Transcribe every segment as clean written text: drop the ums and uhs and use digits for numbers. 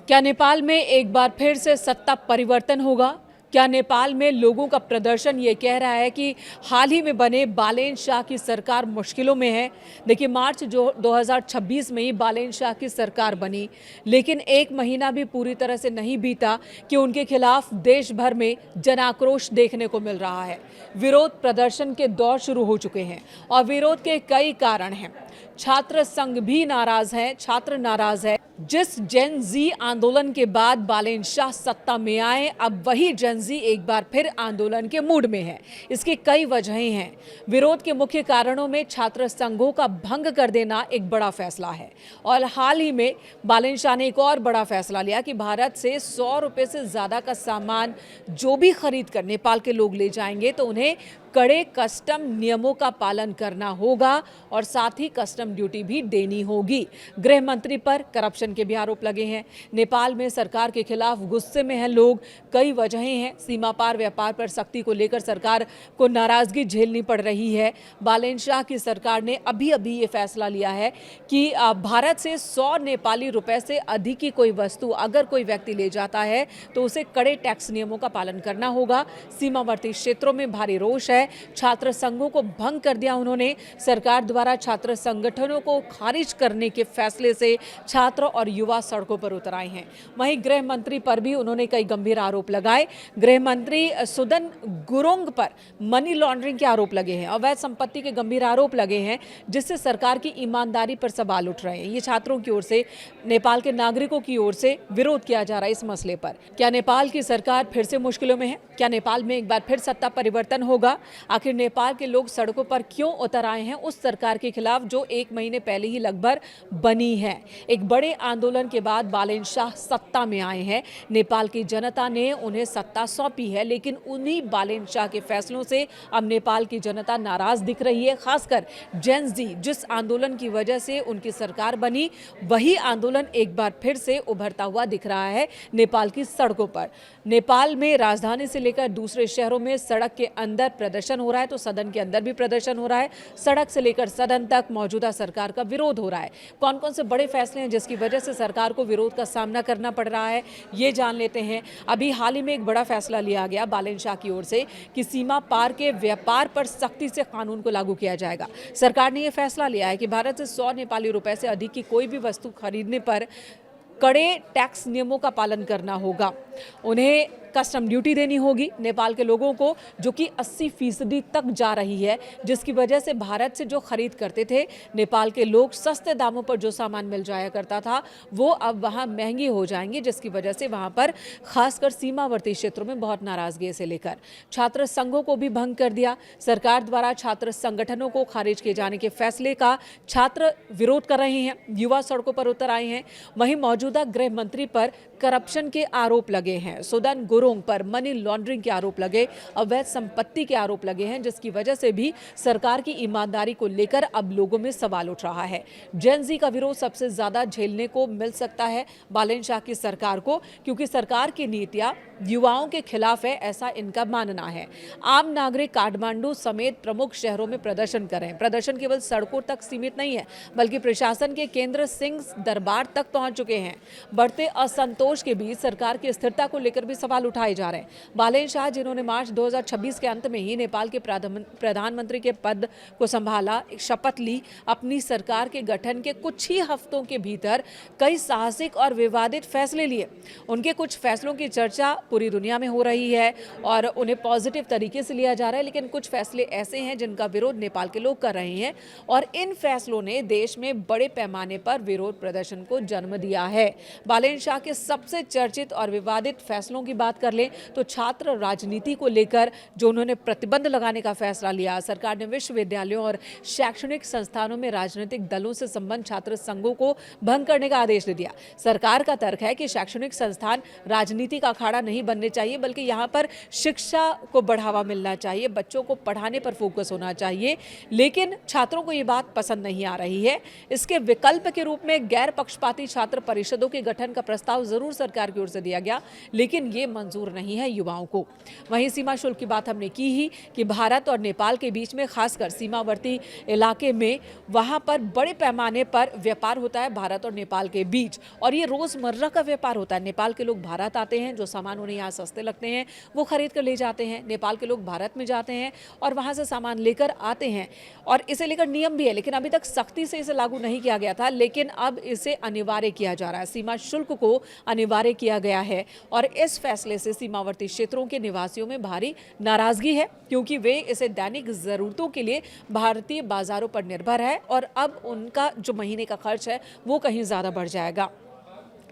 क्या नेपाल में एक बार फिर से सत्ता परिवर्तन होगा? क्या नेपाल में लोगों का प्रदर्शन ये कह रहा है कि हाल ही में बने बालेन शाह की सरकार मुश्किलों में है? देखिए, मार्च जो 2026 में ही बालेन शाह की सरकार बनी, लेकिन एक महीना भी पूरी तरह से नहीं बीता कि उनके खिलाफ देश भर में जन आक्रोश देखने को मिल रहा है। विरोध प्रदर्शन के दौर शुरू हो चुके हैं और विरोध के कई कारण हैं। छात्र संघ भी नाराज हैं, छात्र नाराज है। जिस जेन जी आंदोलन के बाद बालेन शाह सत्ता में आए, अब वही जेन जी एक बार फिर आंदोलन के मूड में है। इसकी कई वजहें हैं। विरोध के मुख्य कारणों में छात्र संघों का भंग कर देना एक बड़ा फैसला है और हाल ही में बालेन शाह ने एक और बड़ा फैसला लिया कि भारत से 100 रुपये से ज़्यादा का सामान जो भी खरीद कर नेपाल के लोग ले जाएंगे तो उन्हें कड़े कस्टम नियमों का पालन करना होगा और साथ ही कस्टम ड्यूटी भी देनी होगी। गृह मंत्री पर करप्शन के भी आरोप लगे हैं। नेपाल में सरकार के खिलाफ गुस्से में हैं लोग। कई वजहें हैं। सीमा पार व्यापार पर सख्ती को लेकर सरकार को नाराजगी झेलनी पड़ रही है। बालेन शाह की सरकार ने अभी ये फैसला लिया है कि भारत से 100 नेपाली रुपए से अधिक की कोई वस्तु अगर कोई व्यक्ति ले जाता है तो उसे कड़े टैक्स नियमों का पालन करना होगा। सीमावर्ती क्षेत्रों में भारी रोष है। छात्र संघों को भंग कर दिया उन्होंने। सरकार द्वारा छात्र संगठनों को खारिज करने के फैसले से छात्र और युवा सड़कों पर उतर आए हैं। वहीं गृह मंत्री पर भी उन्होंने कई गंभीर आरोप लगाए। गृह मंत्री सुदन गुरुंग पर मनी लॉन्ड्रिंग के आरोप लगे हैं, अवैध संपत्ति के गंभीर आरोप लगे हैं, जिससे सरकार की ईमानदारी पर सवाल उठ रहे हैं। ये छात्रों की ओर से, नेपाल के नागरिकों की ओर से विरोध किया जा रहा है इस मसले पर। क्या नेपाल की सरकार फिर से मुश्किलों में है? क्या नेपाल में एक बार फिर सत्ता परिवर्तन होगा? आखिर नेपाल के लोग सड़कों पर क्यों उतर आए हैं उस सरकार के खिलाफ जो एक महीने पहले ही लगभग बनी है? एक बड़े आंदोलन के बाद बालेन शाह सत्ता में आए हैं। नेपाल की जनता ने उन्हें सत्ता सौंपी है, लेकिन उन्हीं बालेन शाह के फैसलों से अब नेपाल की जनता नाराज दिख रही है। खासकर जेन जी, जिस आंदोलन की वजह से उनकी सरकार बनी, वही आंदोलन एक बार फिर से उभरता हुआ दिख रहा है नेपाल की सड़कों पर। नेपाल में राजधानी से लेकर दूसरे शहरों में सड़क के अंदर प्रदर्शन हो रहा है तो सदन के अंदर भी प्रदर्शन हो रहा है। सड़क से लेकर सदन तक मौजूदा सरकार का विरोध हो रहा है। कौन कौन से बड़े फैसले हैं जिसकी वजह से सरकार को विरोध का सामना करना पड़ रहा है, ये जान लेते हैं। अभी हाल ही में एक बड़ा फैसला लिया गया बालेन शाह की ओर से कि सीमा पार के व्यापार पर सख्ती से कानून को लागू किया जाएगा। सरकार ने यह फैसला लिया है कि भारत से 100 नेपाली रुपए से अधिक की कोई भी वस्तु खरीदने पर कड़े टैक्स नियमों का पालन करना होगा। उन्हें कस्टम ड्यूटी देनी होगी नेपाल के लोगों को, जो कि 80% तक जा रही है, जिसकी वजह से भारत से जो खरीद करते थे नेपाल के लोग, सस्ते दामों पर जो सामान मिल जाया करता था वो अब वहां महंगी हो जाएंगी, जिसकी वजह से वहां पर खासकर सीमावर्ती क्षेत्रों में बहुत नाराजगी से लेकर छात्र संघों को भी भंग कर दिया। सरकार द्वारा छात्र संगठनों को खारिज किए जाने के फैसले का छात्र विरोध कर रहे हैं, युवा सड़कों पर उतर आए हैं। वहीं मौजूदा गृह मंत्री पर करप्शन के आरोप लगे हैं, सुदन गुरुंग पर मनी लॉन्ड्रिंग के आरोप लगे, अवैध संपत्ति के आरोप लगे हैं, जिसकी वजह से भी सरकार की ईमानदारी को लेकर अब लोगों में सवाल उठ रहा है। जेन जी का विरोध सबसे ज्यादा झेलने को मिल सकता है बालेन शाह की सरकार को, क्योंकि सरकार की नीतियां युवाओं के खिलाफ है, ऐसा इनका मानना है। आम नागरिक काठमांडू समेत प्रमुख शहरों में प्रदर्शन कर रहे हैं। प्रदर्शन केवल सड़कों तक सीमित नहीं है, बल्कि प्रशासन के केंद्र सिंह दरबार तक पहुंच चुके हैं। बढ़ते असंतोष के बीच सरकार की स्थिरता को लेकर भी सवाल उठाए जा रहे हैं। बालेन शाह, जिन्होंने मार्च 2026 के अंत में ही नेपाल के प्रधानमंत्री के पद को संभाला, शपथ ली, अपनी सरकार के गठन के कुछ ही हफ्तों के भीतर कई साहसिक और विवादित फैसले लिए। उनके कुछ फैसलों की चर्चा पूरी दुनिया में हो रही है और उन्हें पॉजिटिव तरीके से लिया जा रहा है, लेकिन कुछ फैसले ऐसे हैं जिनका विरोध नेपाल के लोग कर रहे हैं और इन फैसलों ने देश में बड़े पैमाने पर विरोध प्रदर्शन को जन्म दिया है। बालेन शाह के सबसे चर्चित और विवादित फैसलों की बात कर लें तो छात्र राजनीति को लेकर जो उन्होंने प्रतिबंध लगाने का फैसला लिया। सरकार ने विश्वविद्यालयों और शैक्षणिक संस्थानों में राजनीतिक दलों से संबंध छात्र संघों को भंग करने का आदेश दे दिया। सरकार का तर्क है कि शैक्षणिक संस्थान राजनीति का अखाड़ा नहीं बनने चाहिए, बल्कि यहाँ पर शिक्षा को बढ़ावा मिलना चाहिए, बच्चों को पढ़ाने पर फोकस होना चाहिए। लेकिन छात्रों को ये बात पसंद नहीं आ रही है। इसके विकल्प के रूप में गैर पक्षपाती छात्र परिषदों के गठन का प्रस्ताव जरूर सरकार की ओर से दिया गया, लेकिन ये मंजूर नहीं है युवाओं को। वहीं सीमा शुल्क की बात हमने की ही कि भारत और नेपाल के बीच में, खासकर सीमावर्ती इलाके में, वहां पर बड़े पैमाने पर व्यापार होता है भारत और नेपाल के बीच, और ये रोजमर्रा का व्यापार होता है। नेपाल के लोग भारत आते हैं, जो सामान उन्हें यहाँ सस्ते लगते हैं वो खरीद कर ले जाते हैं। नेपाल के लोग भारत में जाते हैं और वहां से सामान लेकर आते हैं, और इसे लेकर नियम भी है, लेकिन अभी तक सख्ती से इसे लागू नहीं किया गया था, लेकिन अब इसे अनिवार्य किया जा रहा है। सीमा शुल्क को अनिवार्य किया गया है और इस फैसले से सीमावर्ती क्षेत्रों के निवासियों में भारी नाराजगी है, क्योंकि वे इसे दैनिक जरूरतों के लिए भारतीय बाजारों पर निर्भर है और अब उनका जो महीने का खर्च है वो कहीं ज्यादा बढ़ जाएगा।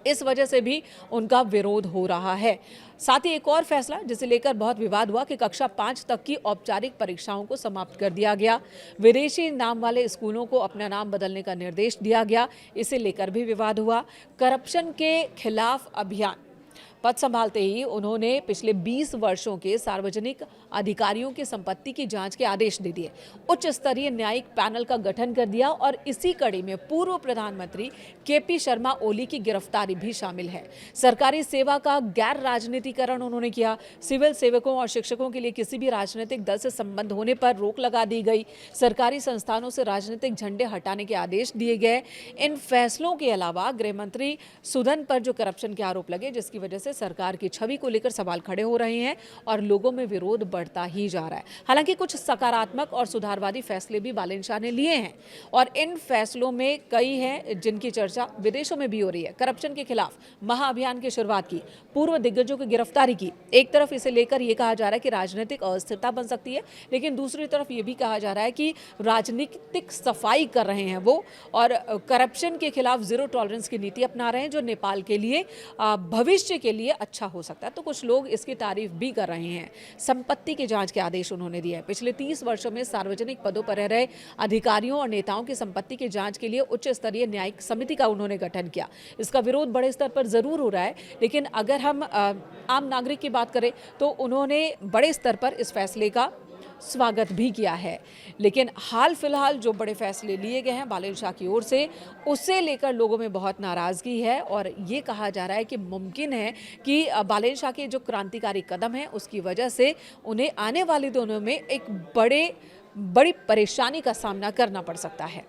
इस वजह से भी उनका विरोध हो रहा है। साथ ही एक और फैसला जिसे लेकर बहुत विवाद हुआ कि कक्षा 5 तक की औपचारिक परीक्षाओं को समाप्त कर दिया गया। विदेशी नाम वाले स्कूलों को अपना नाम बदलने का निर्देश दिया गया, इसे लेकर भी विवाद हुआ। करप्शन के खिलाफ अभियान पद संभालते ही उन्होंने पिछले 20 वर्षों के सार्वजनिक अधिकारियों की संपत्ति की जांच के आदेश दे दिए। उच्च स्तरीय न्यायिक पैनल का गठन कर दिया और इसी कड़ी में पूर्व प्रधानमंत्री केपी शर्मा ओली की गिरफ्तारी भी शामिल है। सरकारी सेवा का गैर राजनीतिकरण उन्होंने किया। सिविल सेवकों और शिक्षकों के लिए किसी भी राजनीतिक दल से संबंध होने पर रोक लगा दी गई। सरकारी संस्थानों से राजनीतिक झंडे हटाने के आदेश दिए गए। इन फैसलों के अलावा गृह मंत्री सुदन पर जो करप्शन के आरोप लगे, जिसकी वजह से सरकार की छवि को लेकर सवाल खड़े हो रहे हैं और लोगों में विरोध बढ़ता ही जा रहा है। हालांकि कुछ सकारात्मक और सुधारवादी फैसले भी बालेन शाह ने लिए हैं और इन फैसलों में कई हैं जिनकी चर्चा विदेशों में भी हो रही है। करप्शन के खिलाफ महाअभियान की शुरुआत की, पूर्व दिग्गजों की गिरफ्तारी की। एक तरफ इसे लेकर यह कहा जा रहा है कि राजनीतिक अस्थिरता बन सकती है, लेकिन दूसरी तरफ यह भी कहा जा रहा है कि राजनीतिक सफाई कर रहे हैं वो और करप्शन के खिलाफ जीरो टॉलरेंस की नीति अपना रहे हैं, जो नेपाल के लिए भविष्य के लिए अच्छा हो सकता है। तो कुछ लोग इसकी तारीफ भी कर रहे हैं। संपत्ति की जांच के आदेश उन्होंने दिए हैं। पिछले 30 वर्षों में सार्वजनिक पदों पर रह रहे अधिकारियों और नेताओं की संपत्ति की जांच के लिए उच्च स्तरीय न्यायिक समिति का उन्होंने गठन किया। इसका विरोध बड़े स्तर पर जरूर हो रहा है, लेकिन अगर हम आम नागरिक की बात करें तो उन्होंने बड़े स्तर पर इस फैसले का स्वागत भी किया है। लेकिन हाल फिलहाल जो बड़े फैसले लिए गए हैं बालेन शाह की ओर से, उसे लेकर लोगों में बहुत नाराजगी है और ये कहा जा रहा है कि मुमकिन है कि बालेन शाह के जो क्रांतिकारी कदम है उसकी वजह से उन्हें आने वाले दिनों में एक बड़ी परेशानी का सामना करना पड़ सकता है।